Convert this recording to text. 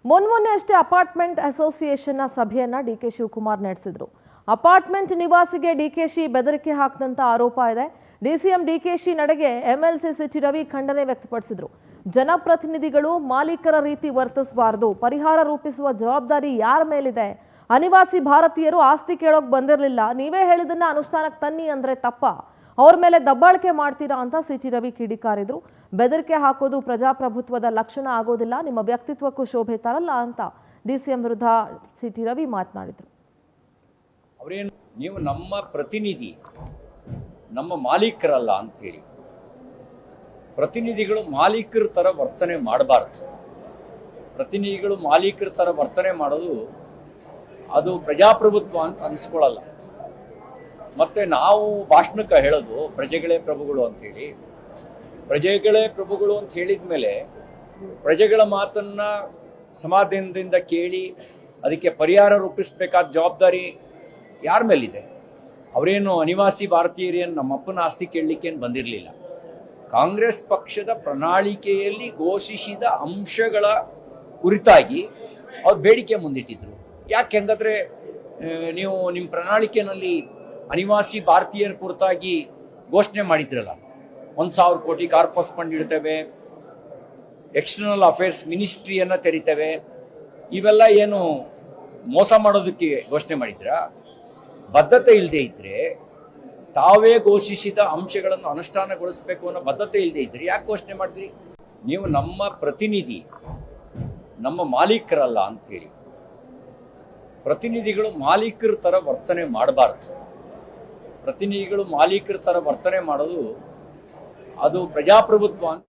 ಮೊನ್ನೆ ಅಷ್ಟೇ ಅಪಾರ್ಟ್ಮೆಂಟ್ ಅಸೋಸಿಯೇಷನ್ನ ಸಭೆಯನ್ನ ಡಿಕೆ ಶಿವಕುಮಾರ್ ನಡೆಸಿದ್ರು. ಅಪಾರ್ಟ್ಮೆಂಟ್ ನಿವಾಸಿಗೆ ಡಿಕೆಶಿ ಬೆದರಿಕೆ ಹಾಕಿದಂತ ಆರೋಪ ಇದೆ. ಡಿಸಿಎಂ ಡಿಕೆಶಿ ನಡೆಗೆ ಎಂಎಲ್ಸಿ ಸಿಟಿ ರವಿ ಖಂಡನೆ ವ್ಯಕ್ತಪಡಿಸಿದ್ರು. ಜನಪ್ರತಿನಿಧಿಗಳು ಮಾಲೀಕರ ರೀತಿ ವರ್ತಿಸಬಾರದು, ಪರಿಹಾರ ರೂಪಿಸುವ ಜವಾಬ್ದಾರಿ ಯಾರ ಮೇಲಿದೆ? ಅನಿವಾಸಿ ಭಾರತೀಯರು ಆಸ್ತಿ ಕೇಳೋಕೆ ಬಂದಿರಲಿಲ್ಲ, ನೀವೇ ಹೇಳಿದನ್ನ ಅನುಷ್ಠಾನಕ್ಕೆ ತನ್ನಿ ಅಂದ್ರೆ ತಪ್ಪ? ಅವ್ರ ಮೇಲೆ ದಬ್ಬಾಳಿಕೆ ಮಾಡ್ತೀರಾ ಅಂತ ಸಿಟಿ ರವಿ ಕಿಡಿಕಾರಿದ್ರು. ಬೆದರಿಕೆ ಹಾಕೋದು ಪ್ರಜಾಪ್ರಭುತ್ವದ ಲಕ್ಷಣ ಆಗೋದಿಲ್ಲ, ನಿಮ್ಮ ವ್ಯಕ್ತಿತ್ವಕ್ಕೂ ಶೋಭೆ ತರಲ್ಲ ಅಂತ ಡಿಸಿಎಂ ವಿರುದ್ಧ ಸಿಟಿ ರವಿ ಮಾತನಾಡಿದ್ರು. ಅವರೇನು ನೀವು ನಮ್ಮ ಪ್ರತಿನಿಧಿ, ನಮ್ಮ ಮಾಲೀಕರಲ್ಲ ಅಂತ ಹೇಳಿ, ಪ್ರತಿನಿಧಿಗಳು ಮಾಲೀಕರ ತರ ವರ್ತನೆ ಮಾಡಬಾರ್ದು. ಪ್ರತಿನಿಧಿಗಳು ಮಾಲೀಕರ ತರ ವರ್ತನೆ ಮಾಡೋದು ಅದು ಪ್ರಜಾಪ್ರಭುತ್ವ ಅಂತ ಅನಿಸ್ಕೊಳ್ಳಲ್ಲ. ಮತ್ತೆ ನಾವು ಭಾಷಣಕ್ಕೆ ಹೇಳೋದು ಪ್ರಜೆಗಳೇ ಪ್ರಭುಗಳು ಅಂತ ಹೇಳಿ. ಪ್ರಜೆಗಳೇ ಪ್ರಭುಗಳು ಅಂತ ಹೇಳಿದ ಮೇಲೆ ಪ್ರಜೆಗಳ ಮಾತನ್ನ ಸಮಾಧಾನದಿಂದ ಕೇಳಿ ಅದಕ್ಕೆ ಪರಿಹಾರ ರೂಪಿಸಬೇಕಾದ ಜವಾಬ್ದಾರಿ ಯಾರ ಮೇಲಿದೆ? ಅವರೇನು ಅನಿವಾಸಿ ಭಾರತೀಯರೇನು ನಮ್ಮಪ್ಪನ ಆಸ್ತಿ ಕೇಳಲಿಕ್ಕೆ ಏನು ಬಂದಿರಲಿಲ್ಲ. ಕಾಂಗ್ರೆಸ್ ಪಕ್ಷದ ಪ್ರಣಾಳಿಕೆಯಲ್ಲಿ ಘೋಷಿಸಿದ ಅಂಶಗಳ ಕುರಿತಾಗಿ ಅವ್ರು ಬೇಡಿಕೆ ಮುಂದಿಟ್ಟಿದ್ರು. ಯಾಕೆ ಹಂಗಾದ್ರೆ ನೀವು ನಿಮ್ಮ ಪ್ರಣಾಳಿಕೆಯಲ್ಲಿ ಅನಿವಾಸಿ ಭಾರತೀಯರ ಕುರಿತಾಗಿ ಘೋಷಣೆ ಮಾಡಿದ್ರಲ್ಲ, 1,000 ಕೋಟಿ ಕಾರ್ಪಸ್ ಫಂಡ್ ಇಡ್ತೇವೆ, ಎಕ್ಸ್ಟರ್ನಲ್ ಅಫೇರ್ಸ್ ಮಿನಿಸ್ಟ್ರಿಯನ್ನು ತೆರಿತೇವೆ, ಇವೆಲ್ಲ ಏನು ಮೋಸ ಮಾಡೋದಕ್ಕೆ ಘೋಷಣೆ ಮಾಡಿದ್ರಾ? ಬದ್ಧತೆ ಇಲ್ಲದೆ ಇದ್ರೆ, ತಾವೇ ಘೋಷಿಸಿದ ಅಂಶಗಳನ್ನು ಅನುಷ್ಠಾನಗೊಳಿಸಬೇಕು ಅನ್ನೋ ಬದ್ಧತೆ ಇಲ್ಲದೆ ಇದ್ರೆ ಯಾಕೆ ಘೋಷಣೆ ಮಾಡಿದ್ರಿ? ನೀವು ನಮ್ಮ ಪ್ರತಿನಿಧಿ, ನಮ್ಮ ಮಾಲೀಕರಲ್ಲ ಅಂತ ಹೇಳಿ. ಪ್ರತಿನಿಧಿಗಳು ಮಾಲೀಕರ ತರ ವರ್ತನೆ ಮಾಡಬಾರ್ದು. ಪ್ರತಿನಿಧಿಗಳು ಮಾಲೀಕರ ತರ ವರ್ತನೆ ಮಾಡೋದು ಅದು ಪ್ರಜಾಪ್ರಭುತ್ವ ಅಂತ